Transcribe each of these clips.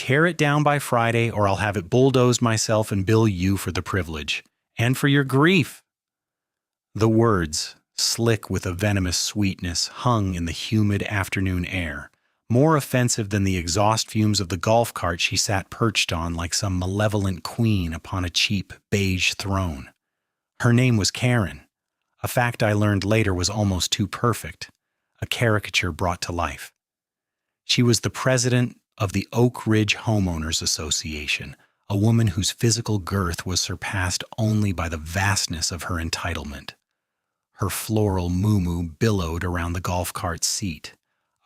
Tear it down by Friday, or I'll have it bulldozed myself and bill you for the privilege. And for your grief." The words, slick with a venomous sweetness, hung in the humid afternoon air, more offensive than the exhaust fumes of the golf cart she sat perched on like some malevolent queen upon a cheap beige throne. Her name was Karen. A fact I learned later was almost too perfect, a caricature brought to life. She was the president of the Oak Ridge Homeowners Association, a woman whose physical girth was surpassed only by the vastness of her entitlement. Her floral muumuu billowed around the golf cart's seat,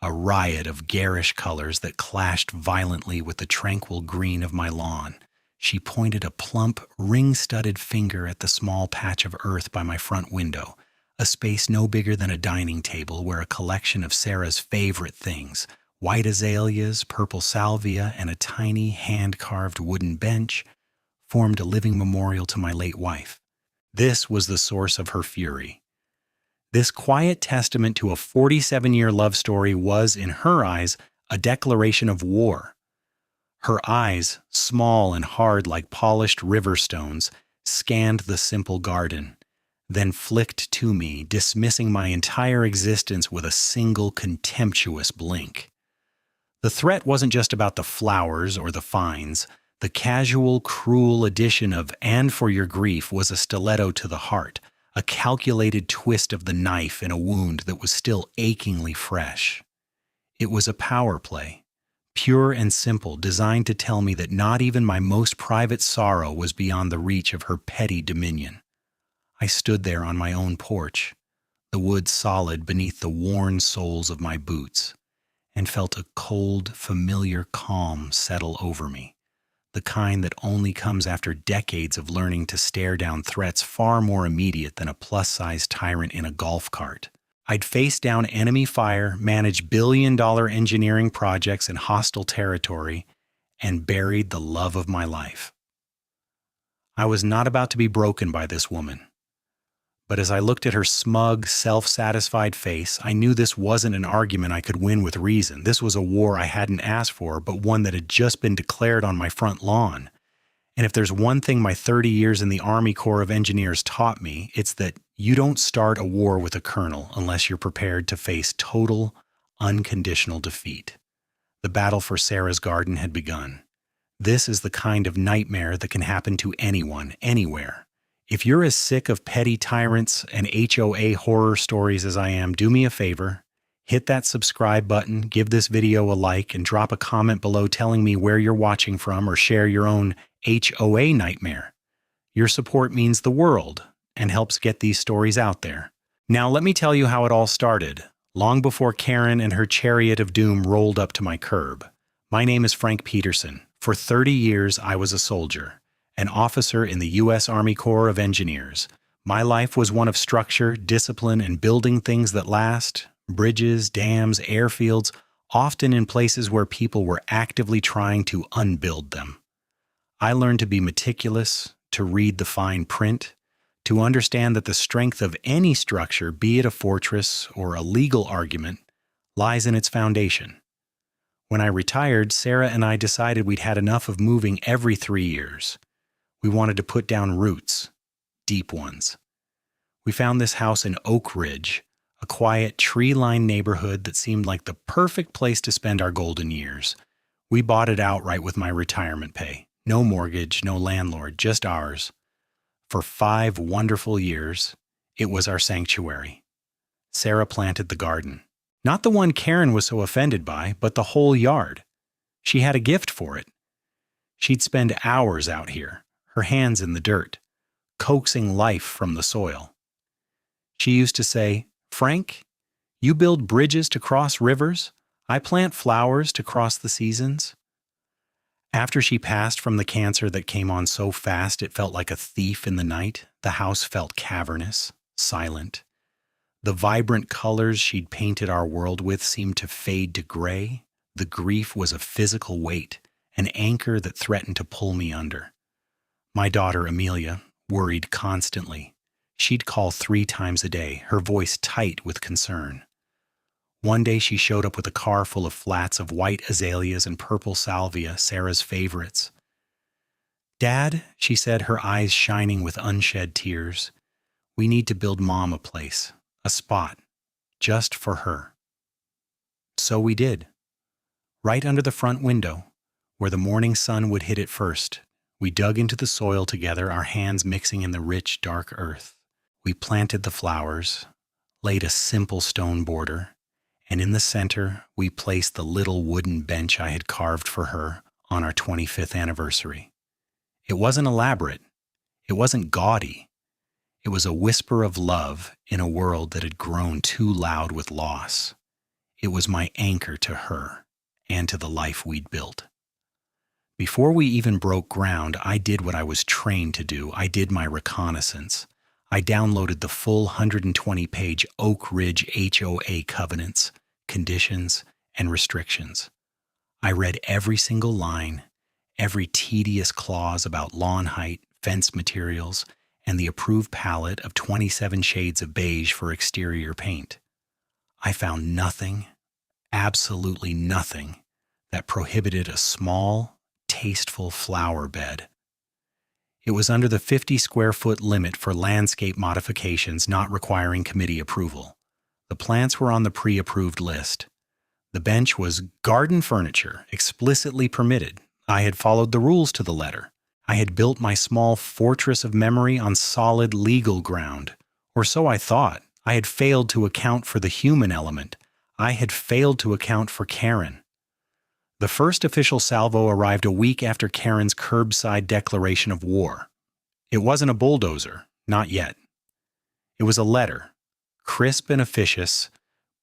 a riot of garish colors that clashed violently with the tranquil green of my lawn. She pointed a plump, ring-studded finger at the small patch of earth by my front window, a space no bigger than a dining table where a collection of Sarah's favorite things, white azaleas, purple salvia, and a tiny hand-carved wooden bench, formed a living memorial to my late wife. This was the source of her fury. This quiet testament to a 47-year love story was, in her eyes, a declaration of war. Her eyes, small and hard like polished river stones, scanned the simple garden, then flicked to me, dismissing my entire existence with a single contemptuous blink. The threat wasn't just about the flowers or the fines. The casual, cruel addition of "and for your grief" was a stiletto to the heart, a calculated twist of the knife in a wound that was still achingly fresh. It was a power play, pure and simple, designed to tell me that not even my most private sorrow was beyond the reach of her petty dominion. I stood there on my own porch, the wood solid beneath the worn soles of my boots, and felt a cold, familiar calm settle over me, the kind that only comes after decades of learning to stare down threats far more immediate than a plus-sized tyrant in a golf cart. I'd faced down enemy fire, managed billion-dollar engineering projects in hostile territory, and buried the love of my life. I was not about to be broken by this woman. But as I looked at her smug, self-satisfied face, I knew this wasn't an argument I could win with reason. This was a war I hadn't asked for, but one that had just been declared on my front lawn. And if there's one thing my 30 years in the Army Corps of Engineers taught me, it's that you don't start a war with a colonel unless you're prepared to face total, unconditional defeat. The battle for Sarah's garden had begun. This is the kind of nightmare that can happen to anyone, anywhere. If you're as sick of petty tyrants and HOA horror stories as I am, do me a favor. Hit that subscribe button, give this video a like, and drop a comment below telling me where you're watching from, or share your own HOA nightmare. Your support means the world and helps get these stories out there. Now let me tell you how it all started, long before Karen and her chariot of doom rolled up to my curb. My name is Frank Peterson. For 30 years, I was a soldier, an officer in the U.S. Army Corps of Engineers. My life was one of structure, discipline, and building things that last. Bridges, dams, airfields, often in places where people were actively trying to unbuild them. I learned to be meticulous, to read the fine print, to understand that the strength of any structure, be it a fortress or a legal argument, lies in its foundation. When I retired, Sarah and I decided we'd had enough of moving every 3 years. We wanted to put down roots, deep ones. We found this house in Oak Ridge, a quiet, tree-lined neighborhood that seemed like the perfect place to spend our golden years. We bought it outright with my retirement pay. No mortgage, no landlord, just ours. For 5 wonderful years, it was our sanctuary. Sarah planted the garden. Not the one Karen was so offended by, but the whole yard. She had a gift for it. She'd spend hours out here, her hands in the dirt, coaxing life from the soil. She used to say, "Frank, you build bridges to cross rivers. I plant flowers to cross the seasons." After she passed from the cancer that came on so fast it felt like a thief in the night, the house felt cavernous, silent. The vibrant colors she'd painted our world with seemed to fade to gray. The grief was a physical weight, an anchor that threatened to pull me under. My daughter, Amelia, worried constantly. She'd call 3 times a day, her voice tight with concern. One day she showed up with a car full of flats of white azaleas and purple salvia, Sarah's favorites. "Dad," she said, her eyes shining with unshed tears, "we need to build Mom a place, a spot, just for her." So we did. Right under the front window, where the morning sun would hit it first, we dug into the soil together, our hands mixing in the rich, dark earth. We planted the flowers, laid a simple stone border, and in the center we placed the little wooden bench I had carved for her on our 25th anniversary. It wasn't elaborate. It wasn't gaudy. It was a whisper of love in a world that had grown too loud with loss. It was my anchor to her and to the life we'd built. Before we even broke ground, I did what I was trained to do. I did my reconnaissance. I downloaded the full 120-page Oak Ridge HOA covenants, conditions, and restrictions. I read every single line, every tedious clause about lawn height, fence materials, and the approved palette of 27 shades of beige for exterior paint. I found nothing, absolutely nothing, that prohibited a small, tasteful flower bed. It was under the 50-square-foot limit for landscape modifications not requiring committee approval. The plants were on the pre-approved list. The bench was garden furniture, explicitly permitted. I had followed the rules to the letter. I had built my small fortress of memory on solid legal ground. Or so I thought. I had failed to account for the human element. I had failed to account for Karen. The first official salvo arrived a week after Karen's curbside declaration of war. It wasn't a bulldozer, not yet. It was a letter, crisp and officious,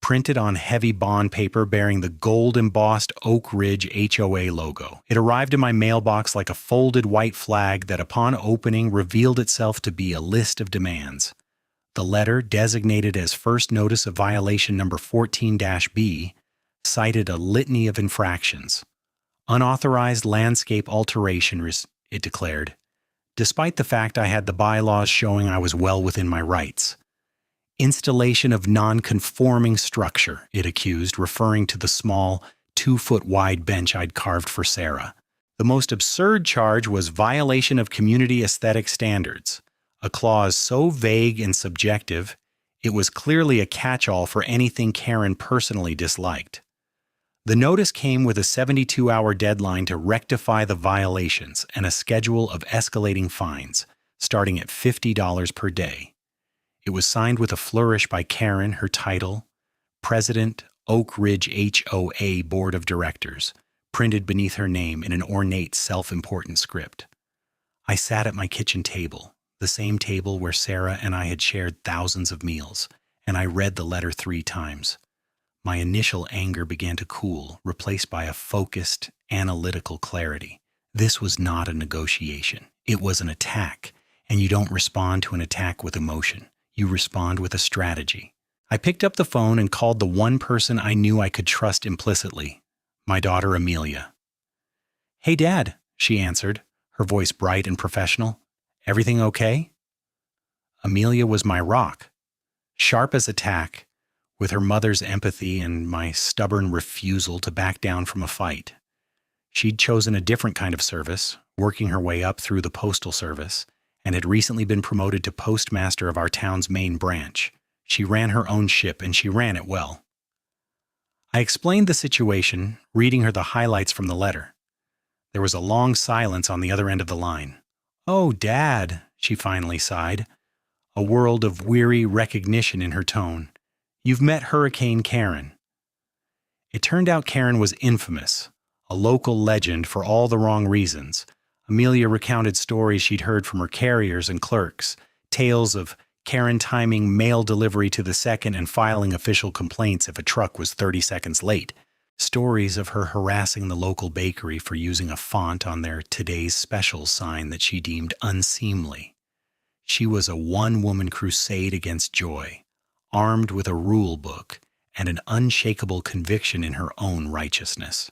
printed on heavy bond paper bearing the gold-embossed Oak Ridge HOA logo. It arrived in my mailbox like a folded white flag that upon opening revealed itself to be a list of demands. The letter, designated as first notice of violation number 14-B, cited a litany of infractions. Unauthorized landscape alteration, it declared, despite the fact I had the bylaws showing I was well within my rights. Installation of non-conforming structure, it accused, referring to the small, 2-foot-wide bench I'd carved for Sarah. The most absurd charge was violation of community aesthetic standards, a clause so vague and subjective, it was clearly a catch-all for anything Karen personally disliked. The notice came with a 72-hour deadline to rectify the violations and a schedule of escalating fines, starting at $50 per day. It was signed with a flourish by Karen, her title, President, Oak Ridge HOA Board of Directors, printed beneath her name in an ornate, self-important script. I sat at my kitchen table, the same table where Sarah and I had shared thousands of meals, and I read the letter 3 times. My initial anger began to cool, replaced by a focused, analytical clarity. This was not a negotiation. It was an attack, and you don't respond to an attack with emotion. You respond with a strategy. I picked up the phone and called the one person I knew I could trust implicitly, my daughter Amelia. "Hey, Dad," she answered, her voice bright and professional. "Everything okay?" Amelia was my rock, sharp as a tack, with her mother's empathy and my stubborn refusal to back down from a fight. She'd chosen a different kind of service, working her way up through the postal service, and had recently been promoted to Postmaster of our town's main branch. She ran her own ship, and she ran it well. I explained the situation, reading her the highlights from the letter. There was a long silence on the other end of the line. "Oh, Dad," she finally sighed, a world of weary recognition in her tone. "You've met Hurricane Karen." It turned out Karen was infamous, a local legend for all the wrong reasons. Amelia recounted stories she'd heard from her carriers and clerks, tales of Karen timing mail delivery to the second and filing official complaints if a truck was 30 seconds late, stories of her harassing the local bakery for using a font on their "Today's Special" sign that she deemed unseemly. She was a one-woman crusade against joy, armed with a rule book and an unshakable conviction in her own righteousness.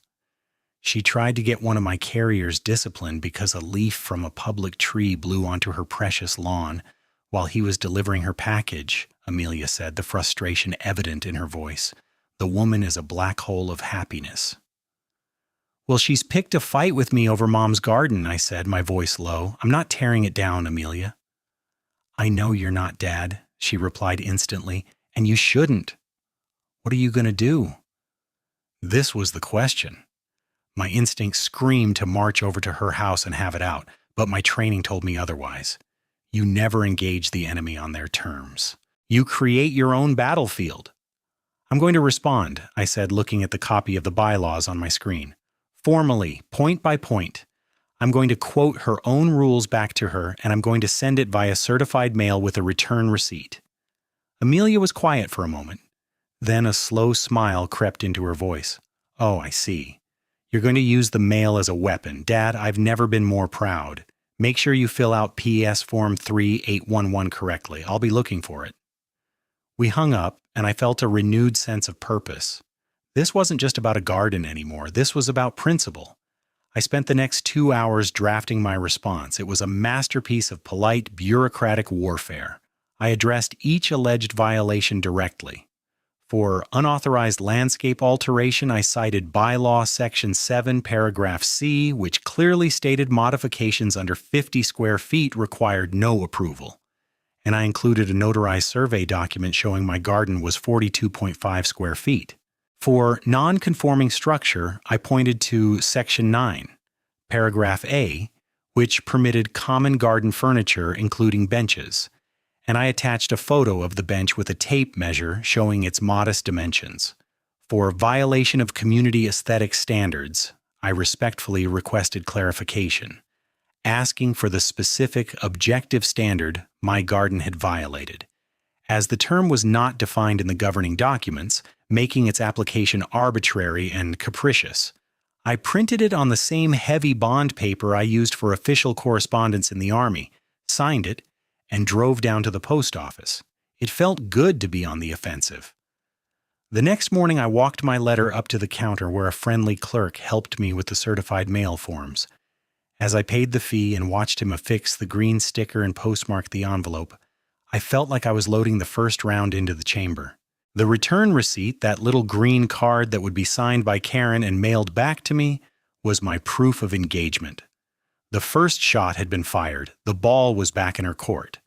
She tried to get one of my carriers disciplined because a leaf from a public tree blew onto her precious lawn while he was delivering her package, Amelia said, the frustration evident in her voice. The woman is a black hole of happiness. Well, she's picked a fight with me over Mom's garden, I said, my voice low. I'm not tearing it down, Amelia. I know you're not, Dad, she replied instantly, and you shouldn't. What are you going to do? This was the question. My instinct screamed to march over to her house and have it out, but my training told me otherwise. You never engage the enemy on their terms. You create your own battlefield. I'm going to respond, I said, looking at the copy of the bylaws on my screen. Formally, point by point. I'm going to quote her own rules back to her, and I'm going to send it via certified mail with a return receipt. Amelia was quiet for a moment. Then a slow smile crept into her voice. Oh, I see. You're going to use the mail as a weapon. Dad, I've never been more proud. Make sure you fill out PS Form 3811 correctly. I'll be looking for it. We hung up, and I felt a renewed sense of purpose. This wasn't just about a garden anymore. This was about principle. I spent the next 2 hours drafting my response. It was a masterpiece of polite, bureaucratic warfare. I addressed each alleged violation directly. For unauthorized landscape alteration, I cited Bylaw Section 7, Paragraph C, which clearly stated modifications under 50 square feet required no approval. And I included a notarized survey document showing my garden was 42.5 square feet. For non-conforming structure, I pointed to Section 9, Paragraph A, which permitted common garden furniture, including benches, and I attached a photo of the bench with a tape measure showing its modest dimensions. For violation of community aesthetic standards, I respectfully requested clarification, asking for the specific objective standard my garden had violated. As the term was not defined in the governing documents, making its application arbitrary and capricious, I printed it on the same heavy bond paper I used for official correspondence in the Army, signed it, and drove down to the post office. It felt good to be on the offensive. The next morning I walked my letter up to the counter where a friendly clerk helped me with the certified mail forms. As I paid the fee and watched him affix the green sticker and postmark the envelope, I felt like I was loading the first round into the chamber. The return receipt, that little green card that would be signed by Karen and mailed back to me, was my proof of engagement. The first shot had been fired. The ball was back in her court.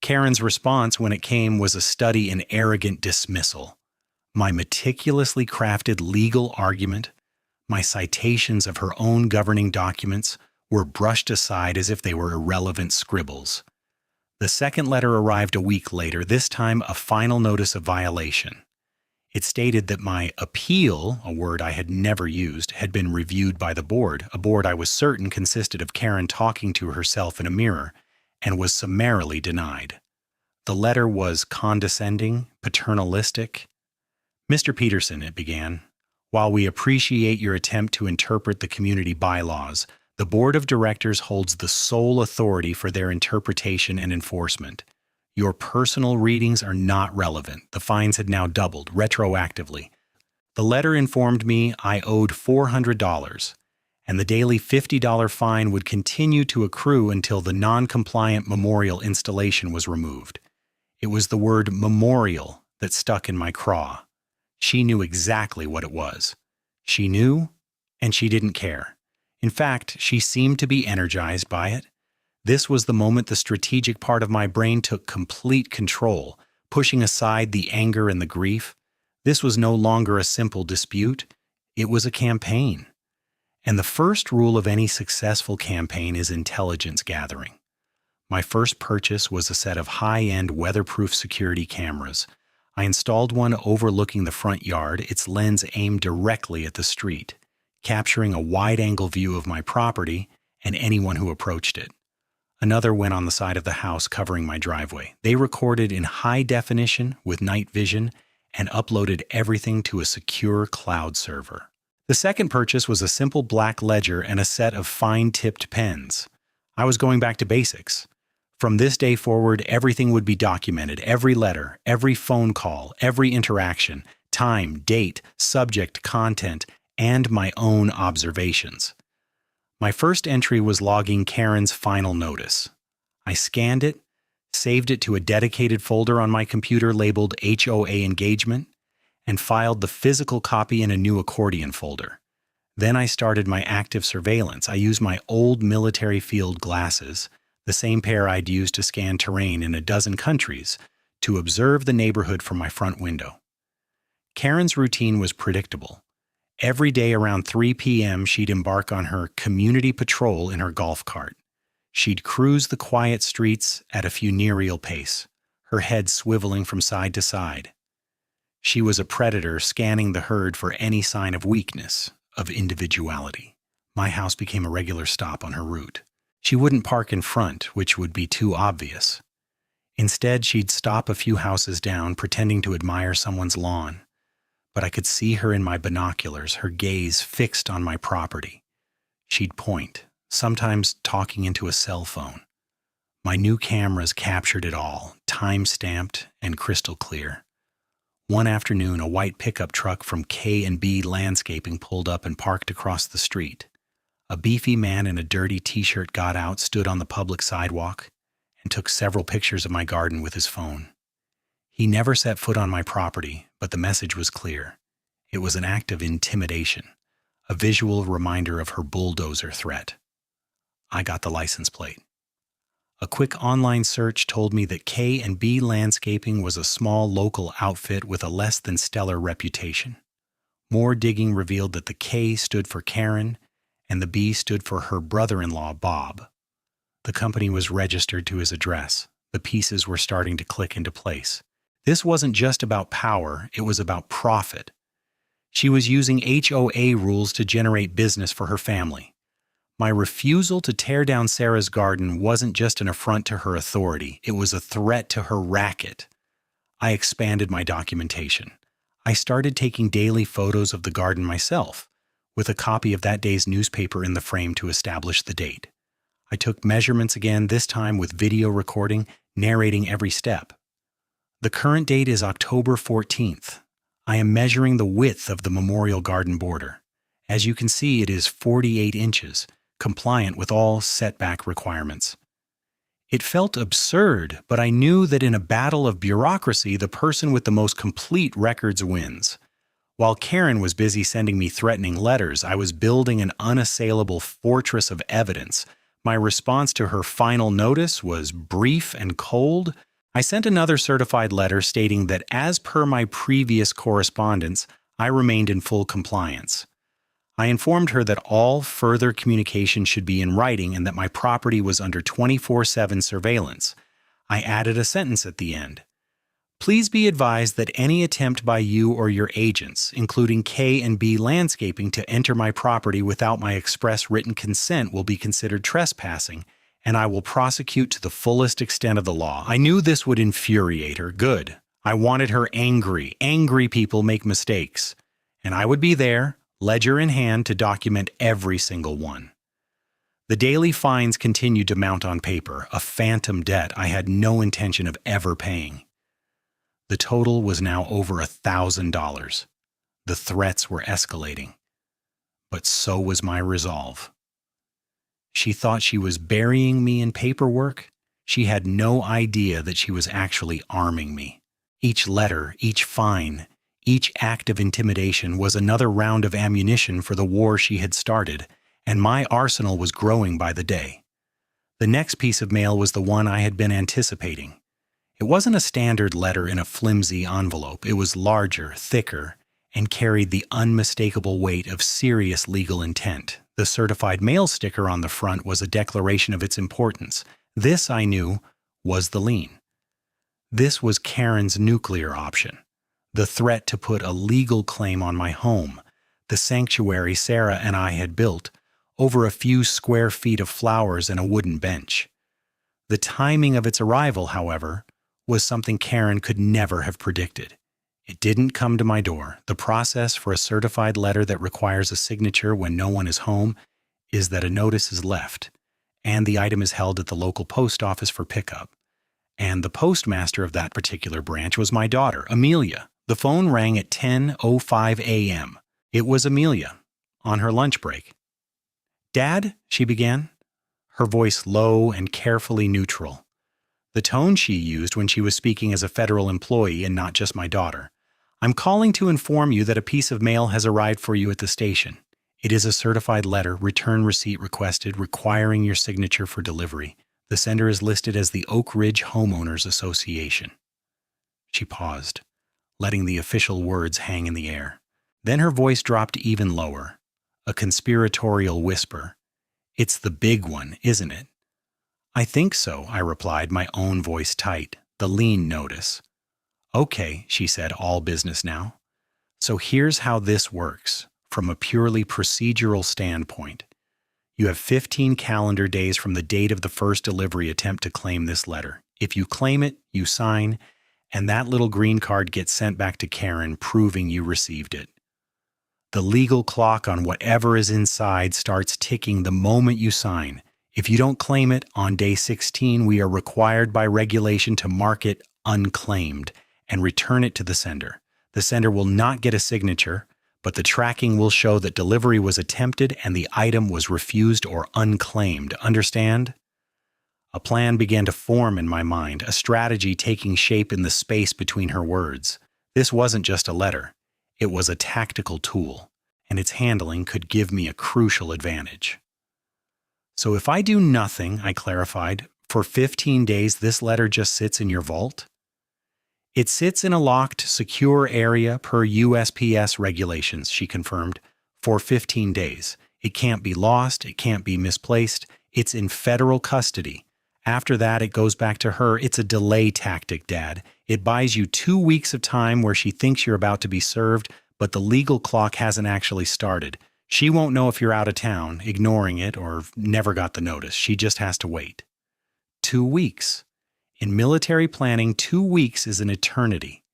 Karen's response when it came was a study in arrogant dismissal. My meticulously crafted legal argument, my citations of her own governing documents, were brushed aside as if they were irrelevant scribbles. The second letter arrived a week later, this time a final notice of violation. It stated that my appeal, a word I had never used, had been reviewed by the board, a board I was certain consisted of Karen talking to herself in a mirror, and was summarily denied. The letter was condescending, paternalistic. Mr. Peterson, it began, while we appreciate your attempt to interpret the community bylaws, the Board of Directors holds the sole authority for their interpretation and enforcement. Your personal readings are not relevant. The fines had now doubled, retroactively. The letter informed me I owed $400, and the daily $50 fine would continue to accrue until the non-compliant memorial installation was removed. It was the word memorial that stuck in my craw. She knew exactly what it was. She knew, and she didn't care. In fact, she seemed to be energized by it. This was the moment the strategic part of my brain took complete control, pushing aside the anger and the grief. This was no longer a simple dispute. It was a campaign. And the first rule of any successful campaign is intelligence gathering. My first purchase was a set of high-end weatherproof security cameras. I installed one overlooking the front yard, its lens aimed directly at the street, capturing a wide-angle view of my property and anyone who approached it. Another went on the side of the house covering my driveway. They recorded in high definition with night vision and uploaded everything to a secure cloud server. The second purchase was a simple black ledger and a set of fine-tipped pens. I was going back to basics. From this day forward, everything would be documented, every letter, every phone call, every interaction, time, date, subject, content, and my own observations. My first entry was logging Karen's final notice. I scanned it, saved it to a dedicated folder on my computer labeled HOA engagement, and filed the physical copy in a new accordion folder. Then I started my active surveillance. I used my old military field glasses, the same pair I'd used to scan terrain in a dozen countries, to observe the neighborhood from my front window. Karen's routine was predictable. Every day around 3 p.m., she'd embark on her community patrol in her golf cart. She'd cruise the quiet streets at a funereal pace, her head swiveling from side to side. She was a predator scanning the herd for any sign of weakness, of individuality. My house became a regular stop on her route. She wouldn't park in front, which would be too obvious. Instead, she'd stop a few houses down, pretending to admire someone's lawn. But I could see her in my binoculars, her gaze fixed on my property. She'd point, sometimes talking into a cell phone. My new cameras captured it all, time-stamped and crystal clear. One afternoon, a white pickup truck from K&B Landscaping pulled up and parked across the street. A beefy man in a dirty t-shirt got out, stood on the public sidewalk, and took several pictures of my garden with his phone. He never set foot on my property, but the message was clear. It was an act of intimidation, a visual reminder of her bulldozer threat. I got the license plate. A quick online search told me that K&B Landscaping was a small local outfit with a less than stellar reputation. More digging revealed that the K stood for Karen and the B stood for her brother-in-law, Bob. The company was registered to his address. The pieces were starting to click into place. This wasn't just about power, it was about profit. She was using HOA rules to generate business for her family. My refusal to tear down Sarah's garden wasn't just an affront to her authority, it was a threat to her racket. I expanded my documentation. I started taking daily photos of the garden myself, with a copy of that day's newspaper in the frame to establish the date. I took measurements again, this time with video recording, narrating every step. The current date is October 14th. I am measuring the width of the memorial garden border. As you can see, it is 48 inches, compliant with all setback requirements. It felt absurd, but I knew that in a battle of bureaucracy, the person with the most complete records wins. While Karen was busy sending me threatening letters, I was building an unassailable fortress of evidence. My response to her final notice was brief and cold. I sent another certified letter stating that as per my previous correspondence, I remained in full compliance. I informed her that all further communication should be in writing and that my property was under 24/7 surveillance. I added a sentence at the end. Please be advised that any attempt by you or your agents, including K&B Landscaping, to enter my property without my express written consent will be considered trespassing, and I will prosecute to the fullest extent of the law. I knew this would infuriate her. Good. I wanted her angry. Angry people make mistakes. And I would be there, ledger in hand, to document every single one. The daily fines continued to mount on paper, a phantom debt I had no intention of ever paying. The total was now over $1,000. The threats were escalating. But so was my resolve. She thought she was burying me in paperwork. She had no idea that she was actually arming me. Each letter, each fine, each act of intimidation was another round of ammunition for the war she had started, and my arsenal was growing by the day. The next piece of mail was the one I had been anticipating. It wasn't a standard letter in a flimsy envelope. It was larger, thicker, and carried the unmistakable weight of serious legal intent. The certified mail sticker on the front was a declaration of its importance. This, I knew, was the lien. This was Karen's nuclear option. The threat to put a legal claim on my home, the sanctuary Sarah and I had built, over a few square feet of flowers and a wooden bench. The timing of its arrival, however, was something Karen could never have predicted. It didn't come to my door. The process for a certified letter that requires a signature when no one is home is that a notice is left, and the item is held at the local post office for pickup. And the postmaster of that particular branch was my daughter, Amelia. The phone rang at 10:05 a.m. It was Amelia, on her lunch break. "Dad," she began, her voice low and carefully neutral. The tone she used when she was speaking as a federal employee and not just my daughter. I'm calling to inform you that a piece of mail has arrived for you at the station. It is a certified letter, return receipt requested, requiring your signature for delivery. The sender is listed as the Oak Ridge Homeowners Association." She paused, letting the official words hang in the air. Then her voice dropped even lower, a conspiratorial whisper. "It's the big one, isn't it?" "I think so," I replied, my own voice tight. "The lien notice." "Okay," she said, all business now. "So here's how this works, from a purely procedural standpoint. You have 15 calendar days from the date of the first delivery attempt to claim this letter. If you claim it, you sign, and that little green card gets sent back to Karen, proving you received it. The legal clock on whatever is inside starts ticking the moment you sign. If you don't claim it, on day 16, we are required by regulation to mark it unclaimed and return it to the sender. The sender will not get a signature, but the tracking will show that delivery was attempted and the item was refused or unclaimed. Understand?" A plan began to form in my mind, a strategy taking shape in the space between her words. This wasn't just a letter. It was a tactical tool, and its handling could give me a crucial advantage. "So if I do nothing," I clarified, "for 15 days this letter just sits in your vault?" "It sits in a locked, secure area per USPS regulations," she confirmed, "for 15 days. It can't be lost, it can't be misplaced, it's in federal custody. After that, it goes back to her. It's a delay tactic, Dad. It buys you 2 weeks of time where she thinks you're about to be served, but the legal clock hasn't actually started. She won't know if you're out of town, ignoring it, or never got the notice. She just has to wait." 2 weeks. In military planning, 2 weeks is an eternity.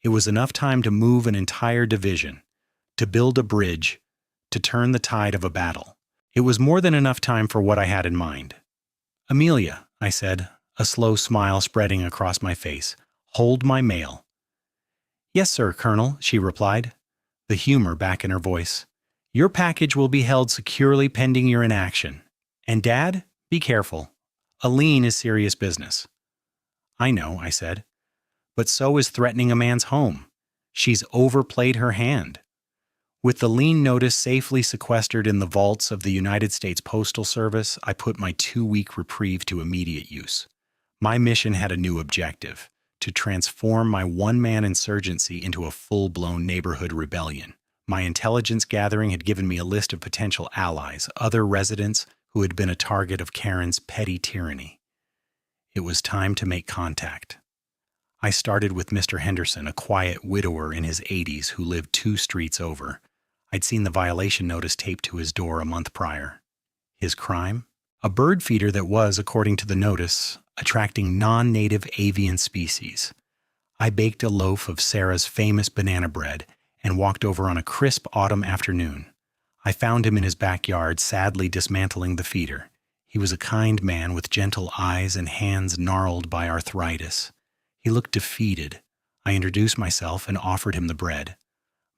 It was enough time to move an entire division, to build a bridge, to turn the tide of a battle. It was more than enough time for what I had in mind. "Amelia," I said, a slow smile spreading across my face, "hold my mail." "Yes, sir, Colonel," she replied, the humor back in her voice. "Your package will be held securely pending your inaction. And Dad, be careful. A lien is serious business." "I know," I said, "but so is threatening a man's home. She's overplayed her hand." With the lien notice safely sequestered in the vaults of the United States Postal Service, I put my 2-week reprieve to immediate use. My mission had a new objective: to transform my one-man insurgency into a full-blown neighborhood rebellion. My intelligence gathering had given me a list of potential allies, other residents who had been a target of Karen's petty tyranny. It was time to make contact. I started with Mr. Henderson, a quiet widower in his 80s who lived 2 streets over. I'd seen the violation notice taped to his door a month prior. His crime? A bird feeder that was, according to the notice, attracting non-native avian species. I baked a loaf of Sarah's famous banana bread and walked over on a crisp autumn afternoon. I found him in his backyard, sadly dismantling the feeder. He was a kind man with gentle eyes and hands gnarled by arthritis. He looked defeated. I introduced myself and offered him the bread.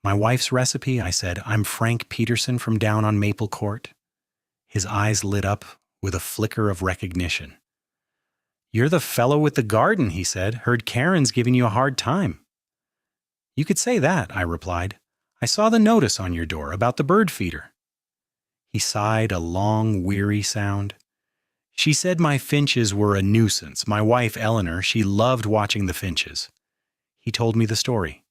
"My wife's recipe," I said. "I'm Frank Peterson from down on Maple Court." His eyes lit up with a flicker of recognition. "You're the fellow with the garden," he said. "Heard Karen's giving you a hard time." "You could say that," I replied. "I saw the notice on your door about the bird feeder." He sighed a long, weary sound. "She said my finches were a nuisance. My wife, Eleanor, she loved watching the finches." He told me the story.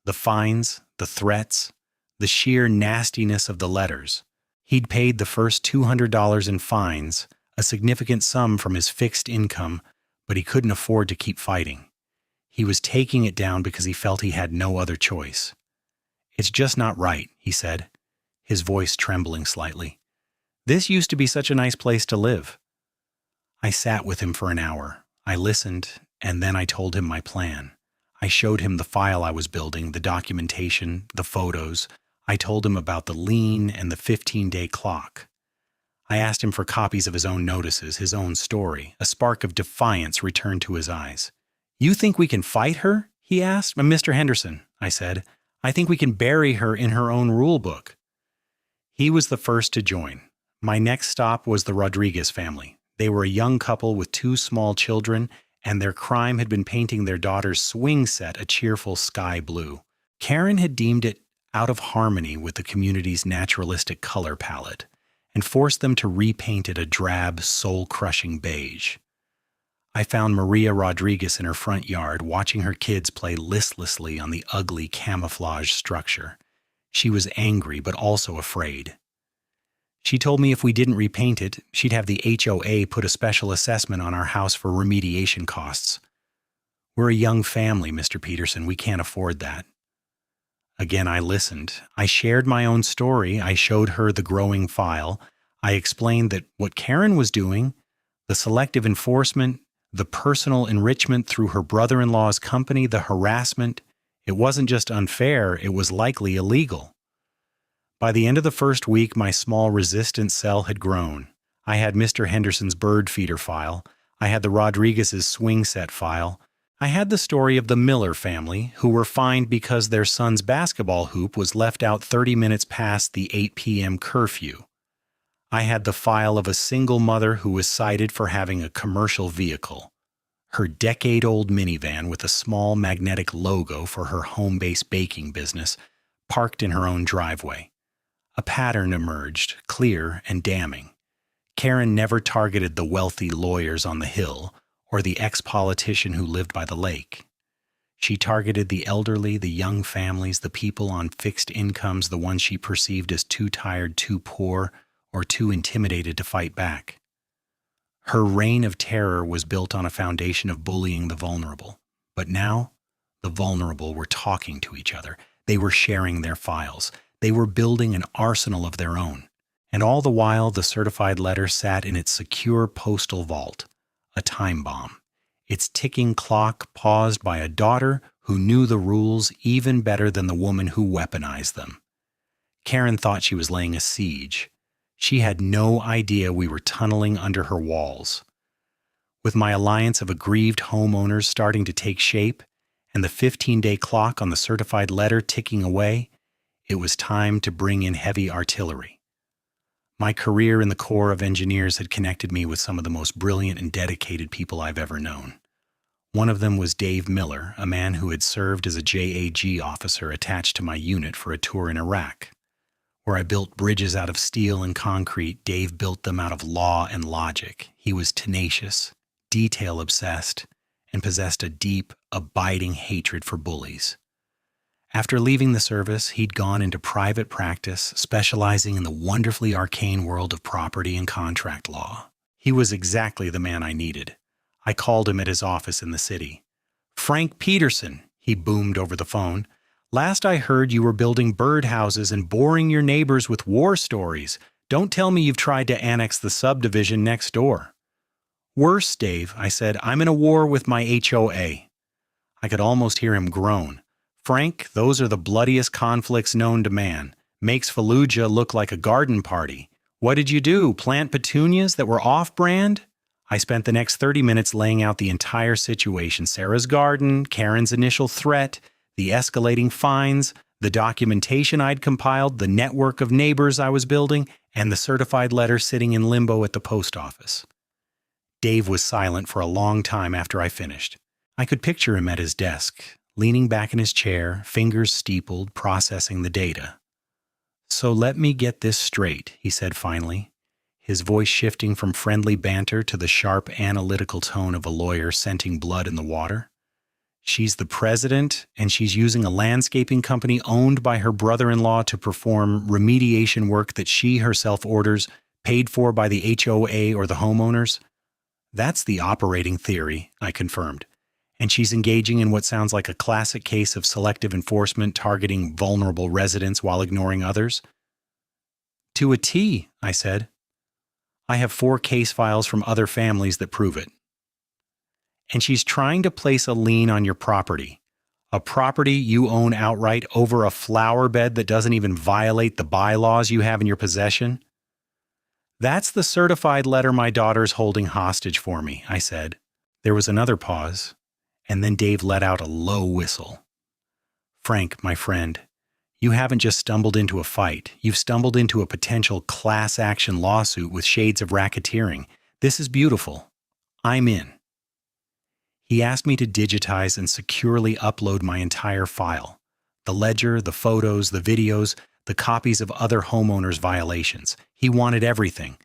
The fines, the threats, the sheer nastiness of the letters. He'd paid the first $200 in fines, a significant sum from his fixed income, but he couldn't afford to keep fighting. He was taking it down because he felt he had no other choice. "It's just not right," he said, his voice trembling slightly. "This used to be such a nice place to live." I sat with him for an hour. I listened, and then I told him my plan. I showed him the file I was building, the documentation, the photos. I told him about the lien and the 15-day clock. I asked him for copies of his own notices, his own story. A spark of defiance returned to his eyes. "You think we can fight her?" he asked. "Mr. Henderson," I said, "I think we can bury her in her own rule book." He was the first to join. My next stop was the Rodriguez family. They were a young couple with 2 small children, and their crime had been painting their daughter's swing set a cheerful sky blue. Karen had deemed it out of harmony with the community's naturalistic color palette and forced them to repaint it a drab, soul-crushing beige. I found Maria Rodriguez in her front yard watching her kids play listlessly on the ugly camouflage structure. She was angry but also afraid. She told me if we didn't repaint it, she'd have the HOA put a special assessment on our house for remediation costs. We're a young family, Mr. Peterson. We can't afford that. Again, I listened. I shared my own story. I showed her the growing file. I explained that what Karen was doing, the selective enforcement, the personal enrichment through her brother-in-law's company, the harassment, it wasn't just unfair, it was likely illegal. By the end of the first week, my small resistance cell had grown. I had Mr. Henderson's bird feeder file. I had the Rodriguez's swing set file. I had the story of the Miller family, who were fined because their son's basketball hoop was left out 30 minutes past the 8 p.m. curfew. I had the file of a single mother who was cited for having a commercial vehicle, her decade-old minivan with a small magnetic logo for her home-based baking business, parked in her own driveway. A pattern emerged, clear and damning. Karen never targeted the wealthy lawyers on the Hill or the ex-politician who lived by the lake. She targeted the elderly, the young families, the people on fixed incomes, the ones she perceived as too tired, too poor, or too intimidated to fight back. Her reign of terror was built on a foundation of bullying the vulnerable. But now, the vulnerable were talking to each other. They were sharing their files. They were building an arsenal of their own. And all the while, the certified letter sat in its secure postal vault, a time bomb, its ticking clock paused by a daughter who knew the rules even better than the woman who weaponized them. Karen thought she was laying a siege. She had no idea we were tunneling under her walls. With my alliance of aggrieved homeowners starting to take shape and the 15-day clock on the certified letter ticking away, it was time to bring in heavy artillery. My career in the Corps of Engineers had connected me with some of the most brilliant and dedicated people I've ever known. One of them was Dave Miller, a man who had served as a JAG officer attached to my unit for a tour in Iraq. Where I built bridges out of steel and concrete, Dave built them out of law and logic. He was tenacious, detail-obsessed, and possessed a deep, abiding hatred for bullies. After leaving the service, he'd gone into private practice, specializing in the wonderfully arcane world of property and contract law. He was exactly the man I needed. I called him at his office in the city. "Frank Peterson," he boomed over the phone. "Last I heard you were building birdhouses and boring your neighbors with war stories. Don't tell me you've tried to annex the subdivision next door." "Worse, Dave," I said. "I'm in a war with my HOA." I could almost hear him groan. "Frank, those are the bloodiest conflicts known to man. Makes Fallujah look like a garden party. What did you do, plant petunias that were off-brand?" I spent the next 30 minutes laying out the entire situation: Sarah's garden, Karen's initial threat, the escalating fines, the documentation I'd compiled, the network of neighbors I was building, and the certified letter sitting in limbo at the post office. Dave was silent for a long time after I finished. I could picture him at his desk, leaning back in his chair, fingers steepled, processing the data. "So let me get this straight," he said finally, his voice shifting from friendly banter to the sharp analytical tone of a lawyer scenting blood in the water. "She's the president, and she's using a landscaping company owned by her brother-in-law to perform remediation work that she herself orders, paid for by the HOA or the homeowners?" "That's the operating theory," I confirmed. "And she's engaging in what sounds like a classic case of selective enforcement targeting vulnerable residents while ignoring others?" "To a T," I said. "I have 4 case files from other families that prove it." "And she's trying to place a lien on your property, a property you own outright, over a flower bed that doesn't even violate the bylaws you have in your possession?" "That's the certified letter my daughter's holding hostage for me," I said. There was another pause, and then Dave let out a low whistle. "Frank, my friend, you haven't just stumbled into a fight. You've stumbled into a potential class action lawsuit with shades of racketeering. This is beautiful. I'm in." He asked me to digitize and securely upload my entire file, The ledger, the photos, the videos, the copies of other homeowners' violations. He wanted everything.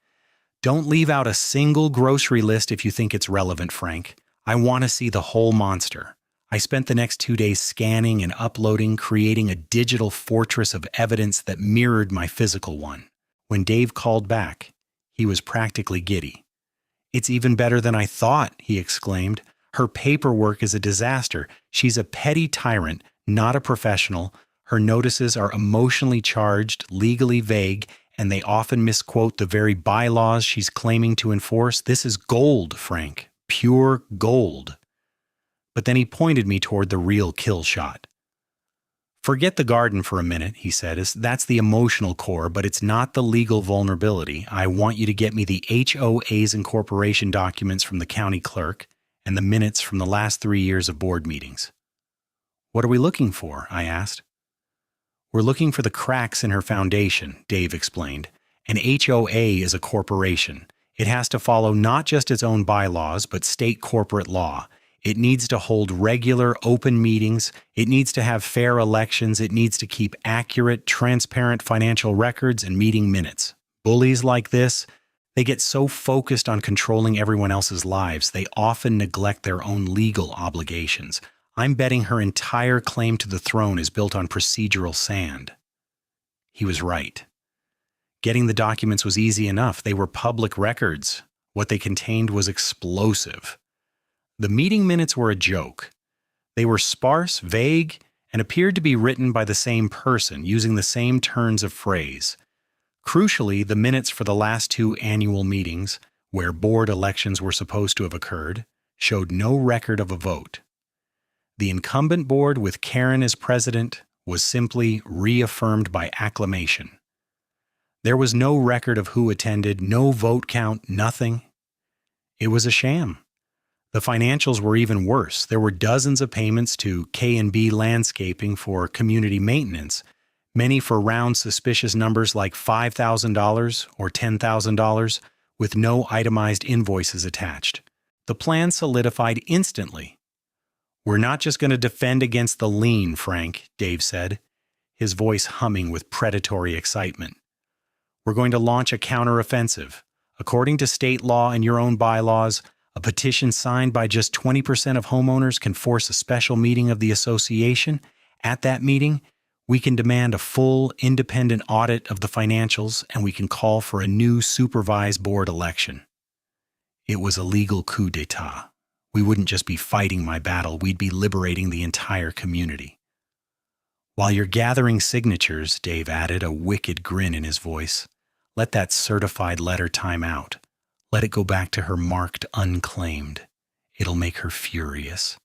Don't leave out a single grocery list if you think it's relevant, Frank. I want to see the whole monster. I spent the next 2 days scanning and uploading, creating a digital fortress of evidence that mirrored my physical one. When Dave called back, he was practically giddy. "It's even better than I thought," he exclaimed. "Her paperwork is a disaster. She's a petty tyrant, not a professional. Her notices are emotionally charged, legally vague, and they often misquote the very bylaws she's claiming to enforce. This is gold, Frank. Pure gold." But then he pointed me toward the real kill shot. "Forget the garden for a minute," he said. "That's the emotional core, but it's not the legal vulnerability. I want you to get me the HOA's incorporation documents from the county clerk and the minutes from the last 3 years of board meetings." "What are we looking for?" I asked. "We're looking for the cracks in her foundation," Dave explained. "An HOA is a corporation. It has to follow not just its own bylaws, but state corporate law. It needs to hold regular, open meetings. It needs to have fair elections. It needs to keep accurate, transparent financial records and meeting minutes. Bullies like this, they get so focused on controlling everyone else's lives, they often neglect their own legal obligations. I'm betting her entire claim to the throne is built on procedural sand." He was right. Getting the documents was easy enough. They were public records. What they contained was explosive. The meeting minutes were a joke. They were sparse, vague, and appeared to be written by the same person, using the same turns of phrase. Crucially, the minutes for the last 2 annual meetings, where board elections were supposed to have occurred, showed no record of a vote. The incumbent board, with Karen as president, was simply reaffirmed by acclamation. There was no record of who attended, no vote count, nothing. It was a sham. The financials were even worse. There were dozens of payments to K&B Landscaping for community maintenance, many for round suspicious numbers like $5,000 or $10,000, with no itemized invoices attached. The plan solidified instantly. "We're not just going to defend against the lien, Frank," Dave said, his voice humming with predatory excitement. "We're going to launch a counteroffensive. According to state law and your own bylaws, a petition signed by just 20% of homeowners can force a special meeting of the association. At that meeting, we can demand a full, independent audit of the financials, and we can call for a new supervised board election." It was a legal coup d'etat. We wouldn't just be fighting my battle, we'd be liberating the entire community. "While you're gathering signatures," Dave added, a wicked grin in his voice, "let that certified letter time out. Let it go back to her marked unclaimed. It'll make her furious,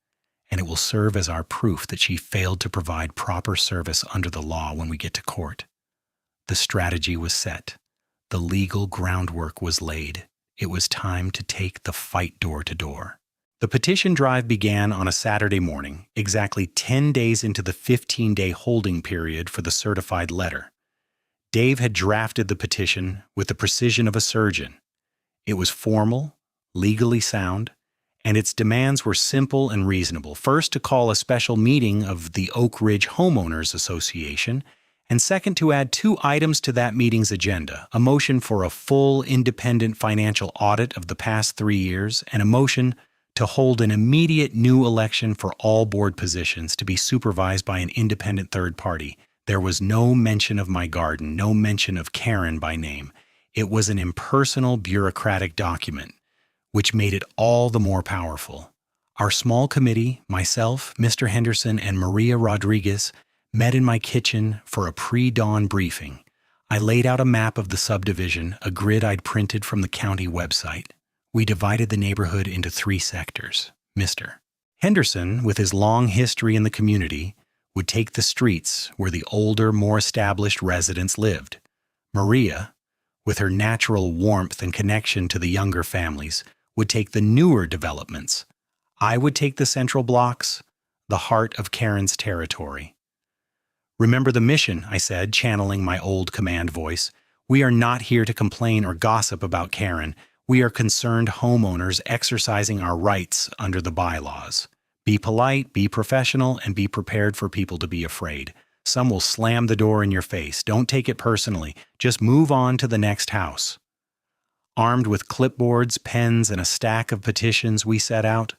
and it will serve as our proof that she failed to provide proper service under the law when we get to court." The strategy was set. The legal groundwork was laid. It was time to take the fight door to door. The petition drive began on a Saturday morning, exactly 10 days into the 15-day holding period for the certified letter. Dave had drafted the petition with the precision of a surgeon. It was formal, legally sound, and its demands were simple and reasonable. First, to call a special meeting of the Oak Ridge Homeowners Association, and second, to add 2 items to that meeting's agenda: a motion for a full, independent financial audit of the past 3 years, and a motion to hold an immediate new election for all board positions to be supervised by an independent third party. There was no mention of my garden, no mention of Karen by name. It was an impersonal, bureaucratic document, which made it all the more powerful. Our small committee, myself, Mr. Henderson, and Maria Rodriguez, met in my kitchen for a pre-dawn briefing. I laid out a map of the subdivision, a grid I'd printed from the county website. We divided the neighborhood into 3 sectors. Mr. Henderson, with his long history in the community, would take the streets where the older, more established residents lived. Maria, with her natural warmth and connection to the younger families, would take the newer developments. I would take the central blocks, the heart of Karen's territory. "Remember the mission," I said, channeling my old command voice. "We are not here to complain or gossip about Karen. We are concerned homeowners exercising our rights under the bylaws. Be polite, be professional, and be prepared for people to be afraid. Some will slam the door in your face. Don't take it personally. Just move on to the next house. Armed with clipboards, pens, and a stack of petitions, we set out.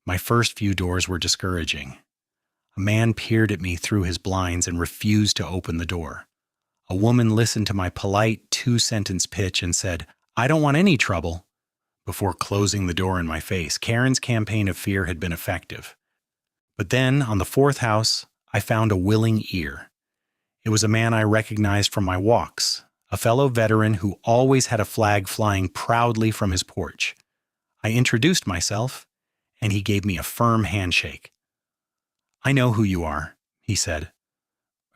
My first few doors were discouraging. A man peered at me through his blinds and refused to open the door. A woman listened to my polite two-sentence pitch and said, "I don't want any trouble," before closing the door in my face. Karen's campaign of fear had been effective. But then, on the fourth house, I found a willing ear. It was a man I recognized from my walks, a fellow veteran who always had a flag flying proudly from his porch. I introduced myself, and he gave me a firm handshake. "I know who you are," he said.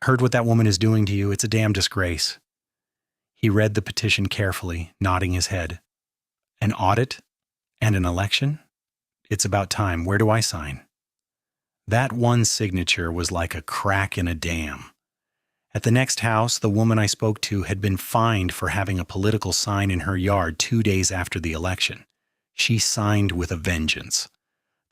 "Heard what that woman is doing to you. It's a damn disgrace." He read the petition carefully, nodding his head. "An audit? And an election? It's about time. Where do I sign?" That one signature was like a crack in a dam. At the next house, the woman I spoke to had been fined for having a political sign in her yard 2 days after the election. She signed with a vengeance.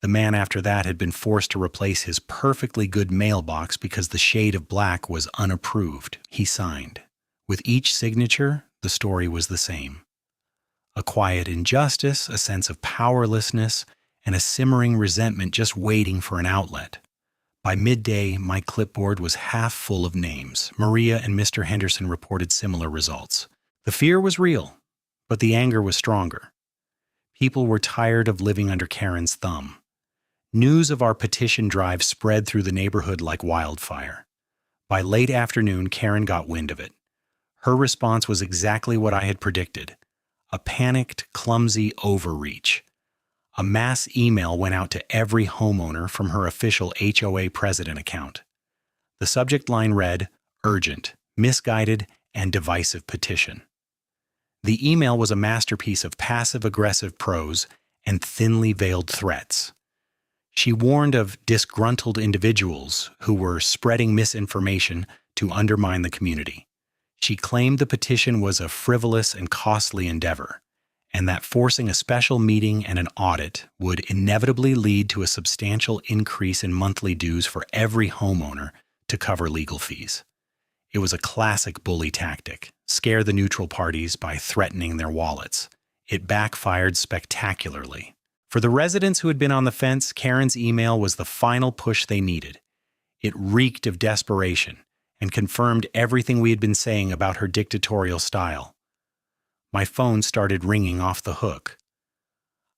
The man after that had been forced to replace his perfectly good mailbox because the shade of black was unapproved. He signed. With each signature, the story was the same. A quiet injustice, a sense of powerlessness, and a simmering resentment just waiting for an outlet. By midday, my clipboard was half full of names. Maria and Mr. Henderson reported similar results. The fear was real, but the anger was stronger. People were tired of living under Karen's thumb. News of our petition drive spread through the neighborhood like wildfire. By late afternoon, Karen got wind of it. Her response was exactly what I had predicted: a panicked, clumsy overreach. A mass email went out to every homeowner from her official HOA president account. The subject line read, "Urgent, misguided, and divisive petition." The email was a masterpiece of passive-aggressive prose and thinly veiled threats. She warned of disgruntled individuals who were spreading misinformation to undermine the community. She claimed the petition was a frivolous and costly endeavor, and that forcing a special meeting and an audit would inevitably lead to a substantial increase in monthly dues for every homeowner to cover legal fees. It was a classic bully tactic: scare the neutral parties by threatening their wallets. It backfired spectacularly. For the residents who had been on the fence, Karen's email was the final push they needed. It reeked of desperation and confirmed everything we had been saying about her dictatorial style. My phone started ringing off the hook.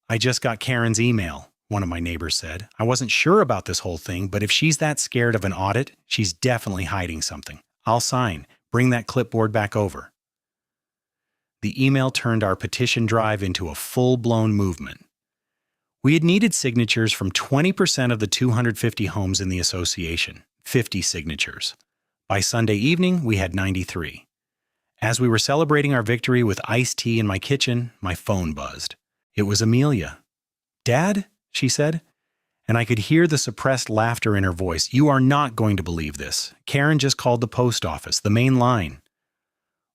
"I just got Karen's email," one of my neighbors said. "I wasn't sure about this whole thing, but if she's that scared of an audit, she's definitely hiding something. I'll sign. Bring that clipboard back over." The email turned our petition drive into a full-blown movement. We had needed signatures from 20% of the 250 homes in the association, 50 signatures. By Sunday evening, we had 93. As we were celebrating our victory with iced tea in my kitchen, my phone buzzed. It was Amelia. "Dad?" she said, and I could hear the suppressed laughter in her voice. "You are not going to believe this. Karen just called the post office, the main line."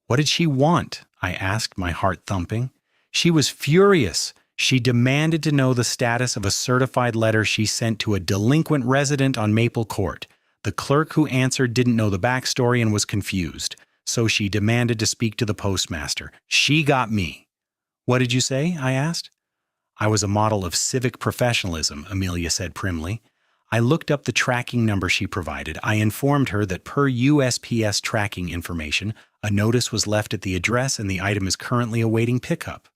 "What did she want?" I asked, my heart thumping. "She was furious. She demanded to know the status of a certified letter she sent to a delinquent resident on Maple Court. The clerk who answered didn't know the backstory and was confused, so she demanded to speak to the postmaster. She got me." "What did you say?" I asked. "I was a model of civic professionalism," Amelia said primly. I looked up the tracking number she provided. I informed her that per USPS tracking information, a notice was left at the address and the item is currently awaiting pickup.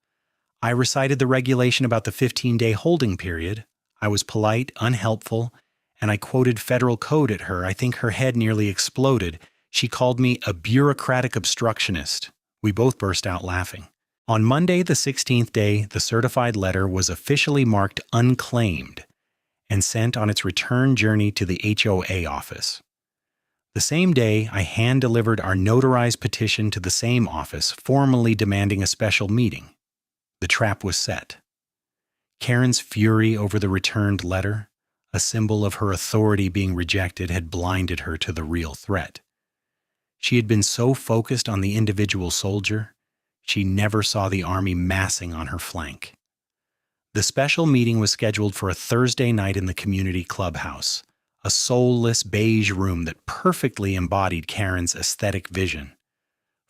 I recited the regulation about the 15-day holding period. I was polite, unhelpful, and I quoted federal code at her. I think her head nearly exploded. She called me a bureaucratic obstructionist. We both burst out laughing. On Monday, the 16th day, the certified letter was officially marked unclaimed and sent on its return journey to the HOA office. The same day, I hand-delivered our notarized petition to the same office, formally demanding a special meeting. The trap was set. Karen's fury over the returned letter, a symbol of her authority being rejected, had blinded her to the real threat. She had been so focused on the individual soldier, she never saw the army massing on her flank. The special meeting was scheduled for a Thursday night in the community clubhouse. a soulless beige room that perfectly embodied Karen's aesthetic vision.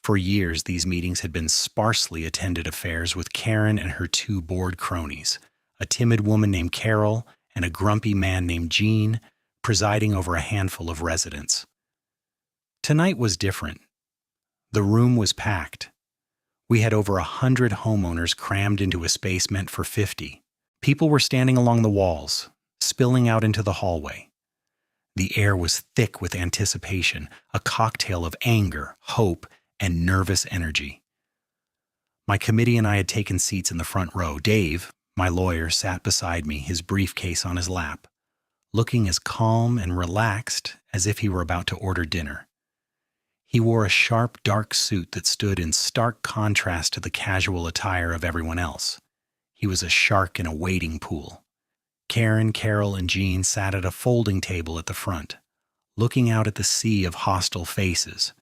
For years, these meetings had been sparsely attended affairs with Karen and her two bored cronies, a timid woman named Carol and a grumpy man named Gene, presiding over a handful of residents. Tonight was different. The room was packed. We had over 100 homeowners crammed into a space meant for 50. People were standing along the walls, spilling out into the hallway. The air was thick with anticipation, a cocktail of anger, hope, and nervous energy. My committee and I had taken seats in the front row. Dave, my lawyer, sat beside me, his briefcase on his lap, looking as calm and relaxed as if he were about to order dinner. He wore a sharp, dark suit that stood in stark contrast to the casual attire of everyone else. He was a shark in a wading pool. Karen, Carol, and Jean sat at a folding table at the front, looking out at the sea of hostile faces.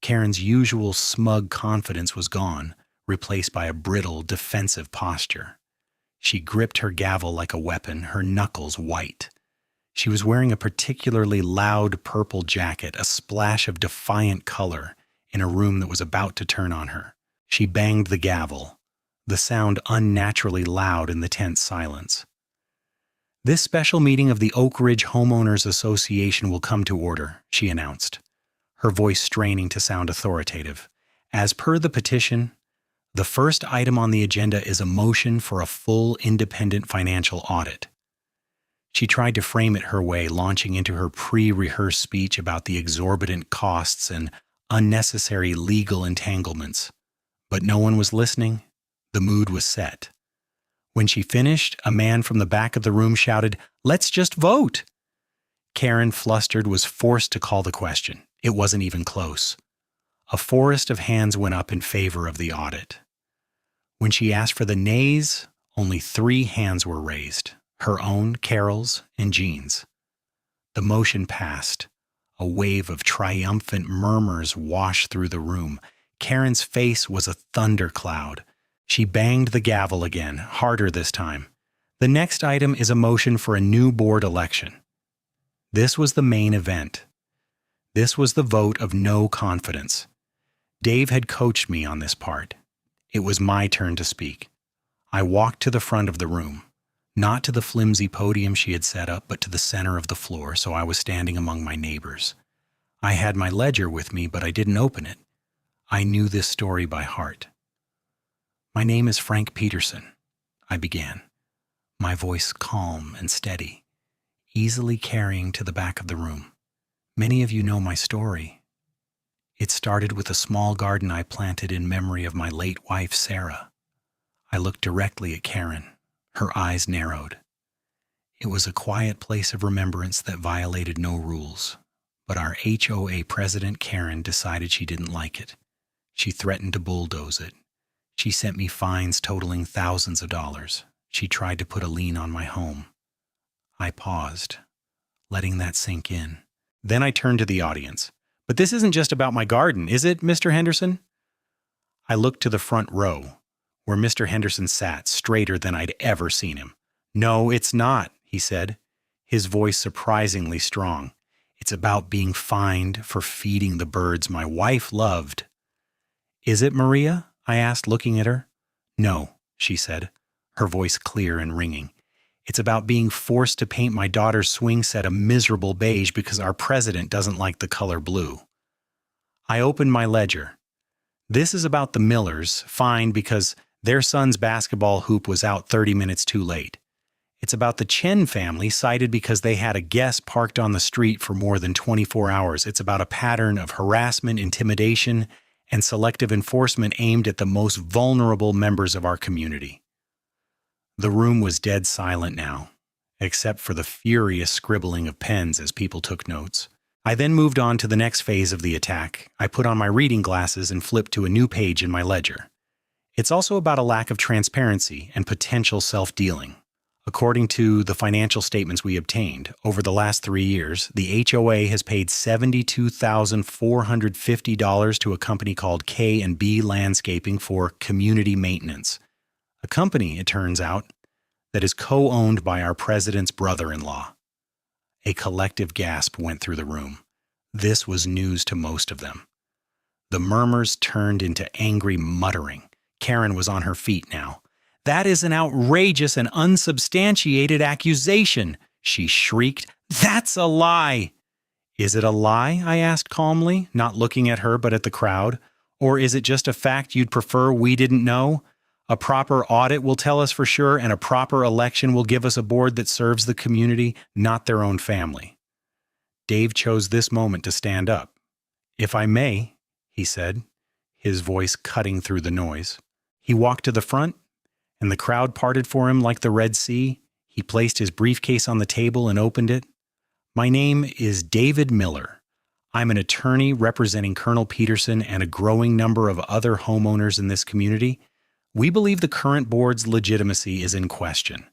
Karen's usual smug confidence was gone, replaced by a brittle, defensive posture. She gripped her gavel like a weapon, her knuckles white. She was wearing a particularly loud purple jacket, a splash of defiant color, in a room that was about to turn on her. She banged the gavel, the sound unnaturally loud in the tense silence. "This special meeting of the Oak Ridge Homeowners Association will come to order," she announced, her voice straining to sound authoritative. "As per the petition, the first item on the agenda is a motion for a full independent financial audit." She tried to frame it her way, launching into her pre-rehearsed speech about the exorbitant costs and unnecessary legal entanglements. But no one was listening. The mood was set. When she finished, a man from the back of the room shouted, "Let's just vote!" Karen, flustered, was forced to call the question. It wasn't even close. A forest of hands went up in favor of the audit. When she asked for the nays, only 3 hands were raised. Her own, Carol's, and Jean's. The motion passed. A wave of triumphant murmurs washed through the room. Karen's face was a thundercloud. She banged the gavel again, harder this time. "The next item is a motion for a new board election." This was the main event. This was the vote of no confidence. Dave had coached me on this part. It was my turn to speak. I walked to the front of the room. Not to the flimsy podium she had set up, but to the center of the floor, so I was standing among my neighbors. I had my ledger with me, but I didn't open it. I knew this story by heart. "My name is Frank Peterson," I began, my voice calm and steady, easily carrying to the back of the room. "Many of you know my story. It started with a small garden I planted in memory of my late wife, Sarah." I looked directly at Karen. Her eyes narrowed. "It was a quiet place of remembrance that violated no rules, but our HOA president, Karen, decided she didn't like it. She threatened to bulldoze it. She sent me fines totaling thousands of dollars. She tried to put a lien on my home." I paused, letting that sink in. Then I turned to the audience. "But this isn't just about my garden, is it, Mr. Henderson?" I looked to the front row, where Mr. Henderson sat, straighter than I'd ever seen him. "No, it's not," he said, his voice surprisingly strong. "It's about being fined for feeding the birds my wife loved." "Is it, Maria?" I asked, looking at her. "No," she said, her voice clear and ringing. "It's about being forced to paint my daughter's swing set a miserable beige because our president doesn't like the color blue." I opened my ledger. "This is about the Millers, fined because their son's basketball hoop was out 30 minutes too late. It's about the Chen family, cited because they had a guest parked on the street for more than 24 hours. It's about a pattern of harassment, intimidation, and selective enforcement aimed at the most vulnerable members of our community." The room was dead silent now, except for the furious scribbling of pens as people took notes. I then moved on to the next phase of the attack. I put on my reading glasses and flipped to a new page in my ledger. It's also about a lack of transparency and potential self-dealing. According to the financial statements we obtained, over the last 3 years, the HOA has paid $72,450 to a company called K&B Landscaping for community maintenance. A company, it turns out, that is co-owned by our president's brother-in-law. A collective gasp went through the room. This was news to most of them. The murmurs turned into angry muttering. Karen was on her feet now. "That is an outrageous and unsubstantiated accusation," she shrieked. "That's a lie!" "Is it a lie?" I asked calmly, not looking at her but at the crowd. "Or is it just a fact you'd prefer we didn't know? A proper audit will tell us for sure, and a proper election will give us a board that serves the community, not their own family." Dave chose this moment to stand up. "If I may," he said, his voice cutting through the noise. He walked to the front, and the crowd parted for him like the Red Sea. He placed his briefcase on the table and opened it. "My name is David Miller. I'm an attorney representing Colonel Peterson and a growing number of other homeowners in this community. We believe the current board's legitimacy is in question.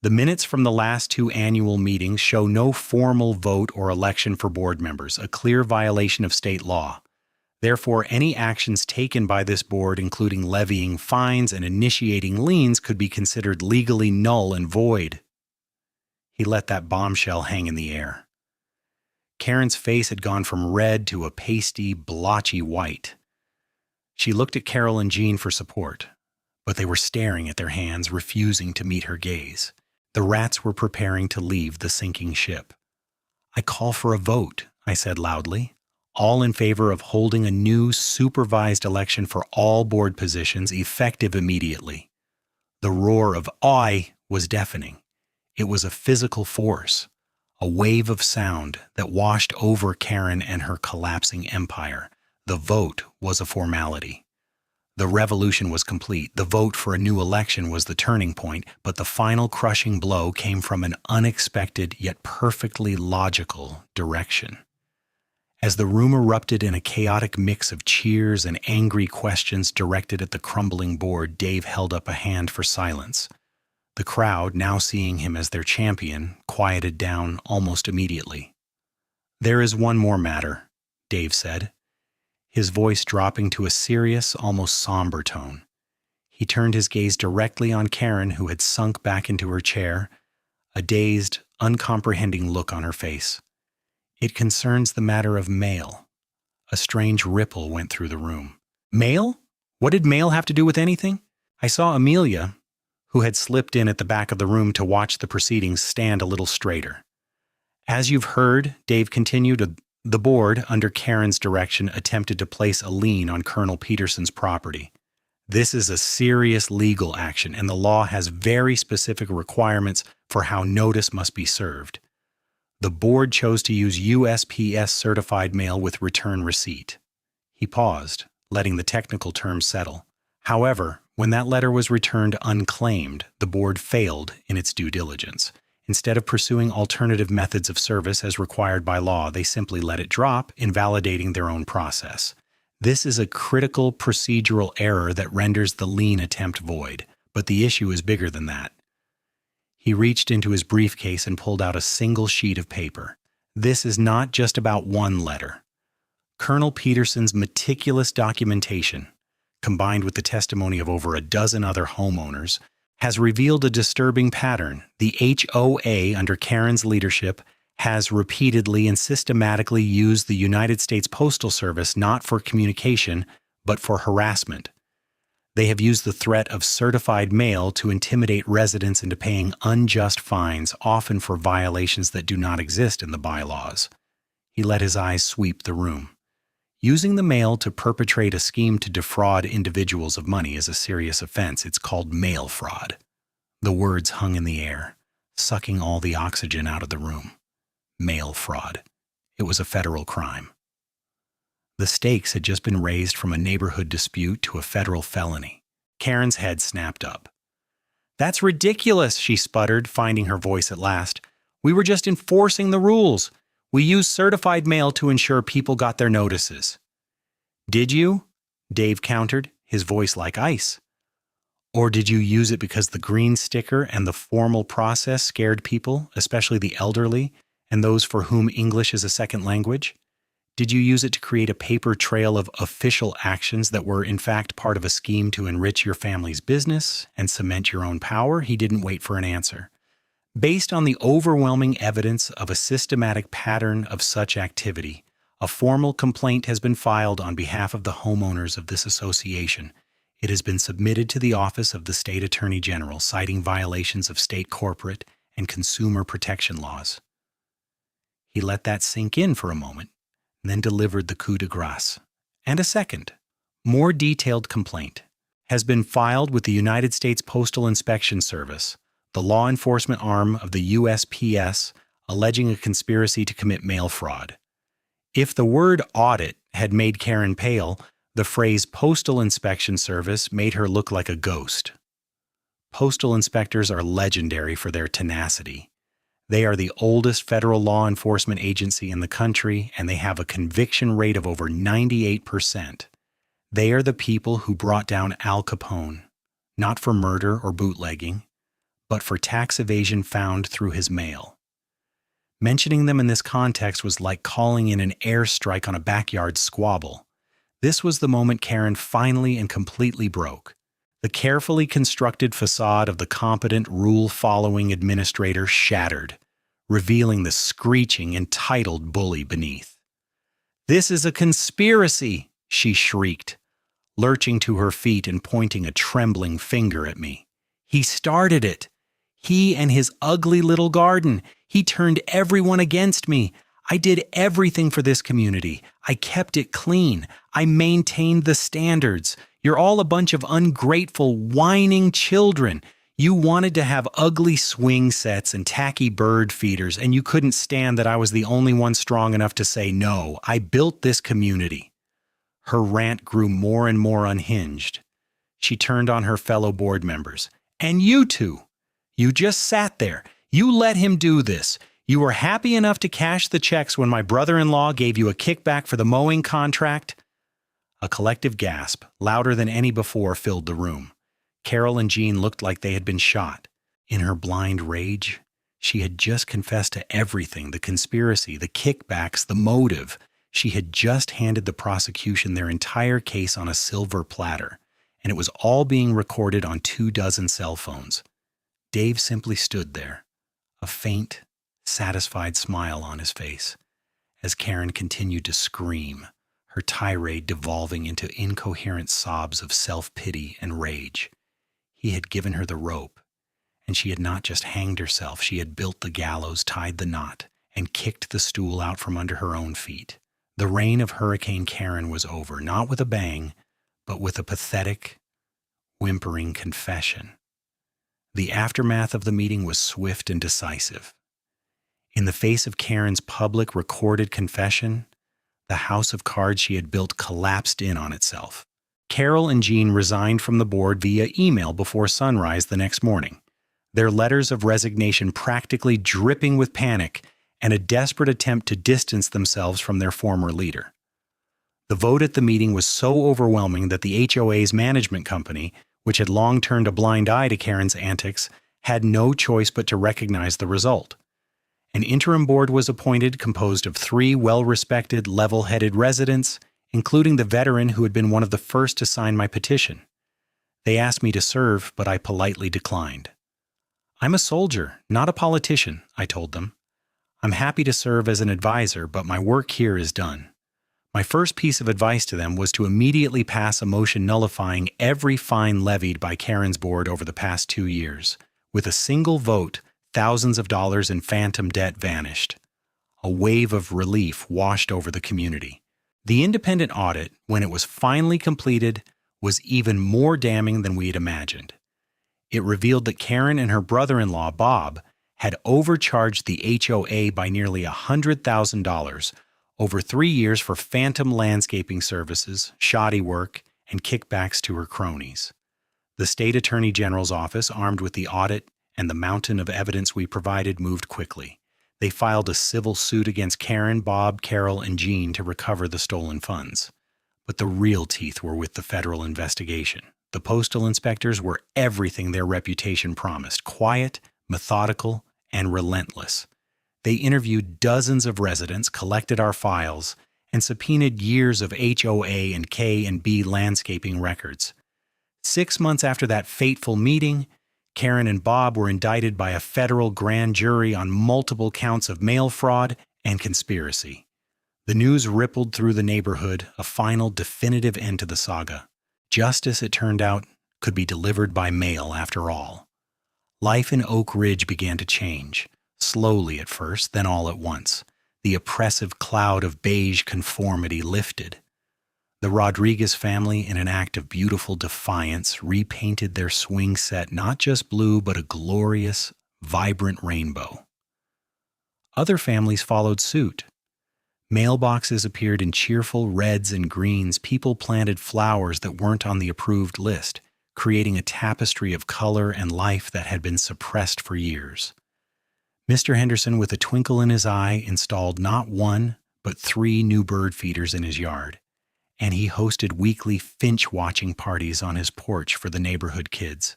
The minutes from the last 2 annual meetings show no formal vote or election for board members, a clear violation of state law. Therefore, any actions taken by this board, including levying fines and initiating liens, could be considered legally null and void." He let that bombshell hang in the air. Karen's face had gone from red to a pasty, blotchy white. She looked at Carol and Jean for support, but they were staring at their hands, refusing to meet her gaze. The rats were preparing to leave the sinking ship. "I call for a vote," I said loudly. "All in favor of holding a new supervised election for all board positions, effective immediately." The roar of "Aye" was deafening. It was a physical force, a wave of sound that washed over Karen and her collapsing empire. The vote was a formality. The revolution was complete. The vote for a new election was the turning point, but the final crushing blow came from an unexpected yet perfectly logical direction. As the room erupted in a chaotic mix of cheers and angry questions directed at the crumbling board, Dave held up a hand for silence. The crowd, now seeing him as their champion, quieted down almost immediately. "There is one more matter," Dave said, his voice dropping to a serious, almost somber tone. He turned his gaze directly on Karen, who had sunk back into her chair, a dazed, uncomprehending look on her face. "It concerns the matter of mail." A strange ripple went through the room. "Mail? What did mail have to do with anything?" I saw Amelia, who had slipped in at the back of the room to watch the proceedings, stand a little straighter. "As you've heard," Dave continued, "the board, under Karen's direction, attempted to place a lien on Colonel Peterson's property. This is a serious legal action, and the law has very specific requirements for how notice must be served. The board chose to use USPS certified mail with return receipt." He paused, letting the technical terms settle. "However, when that letter was returned unclaimed, the board failed in its due diligence. Instead of pursuing alternative methods of service as required by law, they simply let it drop, invalidating their own process. This is a critical procedural error that renders the lien attempt void, but the issue is bigger than that." He reached into his briefcase and pulled out a single sheet of paper. "This is not just about one letter. Colonel Peterson's meticulous documentation, combined with the testimony of over a dozen other homeowners, has revealed a disturbing pattern. The HOA, under Karen's leadership, has repeatedly and systematically used the United States Postal Service not for communication, but for harassment. They have used the threat of certified mail to intimidate residents into paying unjust fines, often for violations that do not exist in the bylaws." He let his eyes sweep the room. "Using the mail to perpetrate a scheme to defraud individuals of money is a serious offense. It's called mail fraud." The words hung in the air, sucking all the oxygen out of the room. Mail fraud. It was a federal crime. The stakes had just been raised from a neighborhood dispute to a federal felony. Karen's head snapped up. "That's ridiculous," she sputtered, finding her voice at last. "We were just enforcing the rules. We used certified mail to ensure people got their notices." "Did you?" Dave countered, his voice like ice. "Or did you use it because the green sticker and the formal process scared people, especially the elderly and those for whom English is a second language? Did you use it to create a paper trail of official actions that were in fact part of a scheme to enrich your family's business and cement your own power?" He didn't wait for an answer. Based on the overwhelming evidence of a systematic pattern of such activity, a formal complaint has been filed on behalf of the homeowners of this association. It has been submitted to the Office of the State Attorney General, citing violations of state corporate and consumer protection laws. He let that sink in for a moment, and then delivered the coup de grace. And a second, more detailed complaint has been filed with the United States Postal Inspection Service, the law enforcement arm of the USPS, alleging a conspiracy to commit mail fraud. If the word audit had made Karen pale, the phrase Postal Inspection Service made her look like a ghost. Postal inspectors are legendary for their tenacity. They are the oldest federal law enforcement agency in the country, and they have a conviction rate of over 98%. They are the people who brought down Al Capone, not for murder or bootlegging, but for tax evasion found through his mail. Mentioning them in this context was like calling in an airstrike on a backyard squabble. This was the moment Karen finally and completely broke. The carefully constructed facade of the competent, rule-following administrator shattered, revealing the screeching, entitled bully beneath. "This is a conspiracy!" she shrieked, lurching to her feet and pointing a trembling finger at me. "He started it. He and his ugly little garden. He turned everyone against me. I did everything for this community. I kept it clean. I maintained the standards. You're all a bunch of ungrateful, whining children. You wanted to have ugly swing sets and tacky bird feeders, and you couldn't stand that I was the only one strong enough to say no. I built this community." Her rant grew more and more unhinged. She turned on her fellow board members. "And you two, you just sat there. You let him do this. You were happy enough to cash the checks when my brother-in-law gave you a kickback for the mowing contract." A collective gasp, louder than any before, filled the room. Carol and Jean looked like they had been shot. In her blind rage, she had just confessed to everything: the conspiracy, the kickbacks, the motive. She had just handed the prosecution their entire case on a silver platter, and it was all being recorded on 24 cell phones. Dave simply stood there, a faint, satisfied smile on his face, as Karen continued to scream, her tirade devolving into incoherent sobs of self-pity and rage. He had given her the rope, and she had not just hanged herself, she had built the gallows, tied the knot, and kicked the stool out from under her own feet. The reign of Hurricane Karen was over, not with a bang, but with a pathetic, whimpering confession. The aftermath of the meeting was swift and decisive. In the face of Karen's public, recorded confession, the house of cards she had built collapsed in on itself. Carol and Jean resigned from the board via email before sunrise the next morning, their letters of resignation practically dripping with panic and a desperate attempt to distance themselves from their former leader. The vote at the meeting was so overwhelming that the HOA's management company, which had long turned a blind eye to Karen's antics, had no choice but to recognize the result. An interim board was appointed, composed of 3 well-respected, level-headed residents, including the veteran who had been one of the first to sign my petition. They asked me to serve, but I politely declined. "I'm a soldier, not a politician," I told them. "I'm happy to serve as an advisor, but my work here is done." My first piece of advice to them was to immediately pass a motion nullifying every fine levied by Karen's board over the past 2 years. With a single vote, thousands of dollars in phantom debt vanished. A wave of relief washed over the community. The independent audit, when it was finally completed, was even more damning than we had imagined. It revealed that Karen and her brother-in-law, Bob, had overcharged the HOA by nearly $100,000 over 3 years for phantom landscaping services, shoddy work, and kickbacks to her cronies. The state attorney general's office, armed with the audit and the mountain of evidence we provided, moved quickly. They filed a civil suit against Karen, Bob, Carol, and Jean to recover the stolen funds. But the real teeth were with the federal investigation. The postal inspectors were everything their reputation promised: quiet, methodical, and relentless. They interviewed dozens of residents, collected our files, and subpoenaed years of HOA and K and B landscaping records. 6 months after that fateful meeting, Karen and Bob were indicted by a federal grand jury on multiple counts of mail fraud and conspiracy. The news rippled through the neighborhood, a final definitive end to the saga. Justice, it turned out, could be delivered by mail after all. Life in Oak Ridge began to change, slowly at first, then all at once. The oppressive cloud of beige conformity lifted. The Rodriguez family, in an act of beautiful defiance, repainted their swing set not just blue, but a glorious, vibrant rainbow. Other families followed suit. Mailboxes appeared in cheerful reds and greens. People planted flowers that weren't on the approved list, creating a tapestry of color and life that had been suppressed for years. Mr. Henderson, with a twinkle in his eye, installed not one, but 3 new bird feeders in his yard, and he hosted weekly finch watching parties on his porch for the neighborhood kids.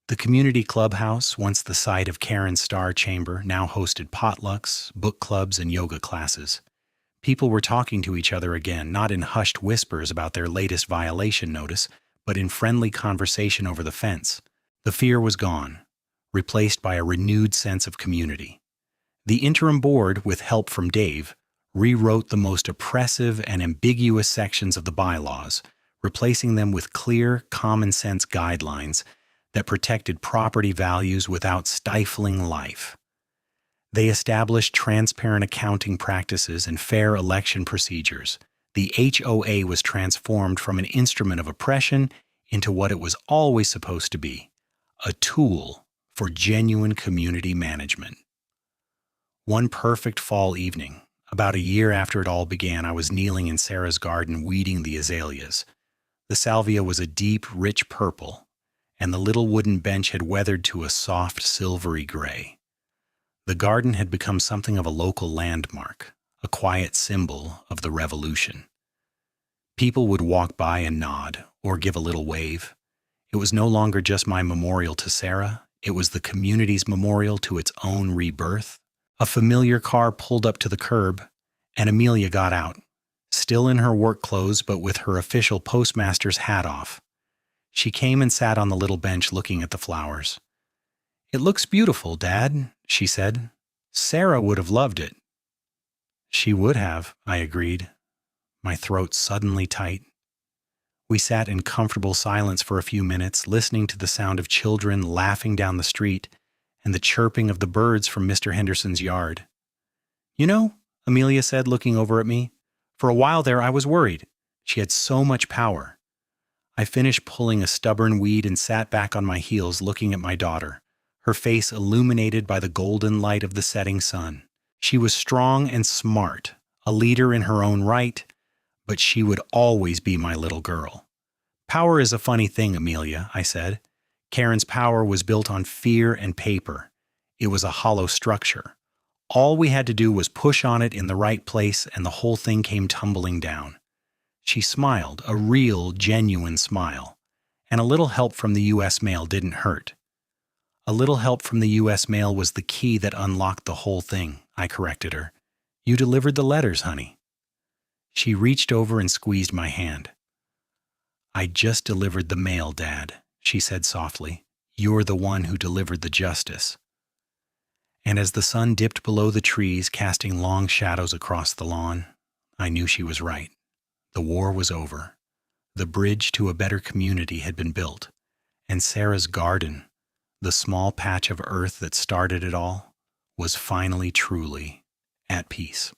The community clubhouse, once the site of Karen's Star Chamber, now hosted potlucks, book clubs, and yoga classes. People were talking to each other again, not in hushed whispers about their latest violation notice, but in friendly conversation over the fence. The fear was gone, replaced by a renewed sense of community. The interim board, with help from Dave, rewrote the most oppressive and ambiguous sections of the bylaws, replacing them with clear, common-sense guidelines that protected property values without stifling life. They established transparent accounting practices and fair election procedures. The HOA was transformed from an instrument of oppression into what it was always supposed to be, a tool for genuine community management. One perfect fall evening, about a year after it all began, I was kneeling in Sarah's garden weeding the azaleas. The salvia was a deep, rich purple, and the little wooden bench had weathered to a soft, silvery gray. The garden had become something of a local landmark, a quiet symbol of the revolution. People would walk by and nod, or give a little wave. It was no longer just my memorial to Sarah, it was the community's memorial to its own rebirth. A familiar car pulled up to the curb, and Amelia got out, still in her work clothes but with her official Postmaster's hat off. She came and sat on the little bench looking at the flowers. "It looks beautiful, Dad," she said. "Sarah would have loved it." "She would have," I agreed, my throat suddenly tight. We sat in comfortable silence for a few minutes, listening to the sound of children laughing down the street and the chirping of the birds from Mr. Henderson's yard. "You know," Amelia said, looking over at me, "for a while there I was worried. She had so much power." I finished pulling a stubborn weed and sat back on my heels looking at my daughter, her face illuminated by the golden light of the setting sun. She was strong and smart, a leader in her own right, but she would always be my little girl. "Power is a funny thing, Amelia," I said. Karen's power was built on fear and paper. It was a hollow structure. All we had to do was push on it in the right place and the whole thing came tumbling down. She smiled, a real, genuine smile, and a little help from the U.S. mail didn't hurt. "A little help from the U.S. mail was the key that unlocked the whole thing," I corrected her. "You delivered the letters, honey." She reached over and squeezed my hand. "I just delivered the mail, Dad," she said softly. "You're the one who delivered the justice." And as the sun dipped below the trees, casting long shadows across the lawn, I knew she was right. The war was over. The bridge to a better community had been built, and Sarah's garden, the small patch of earth that started it all, was finally truly at peace.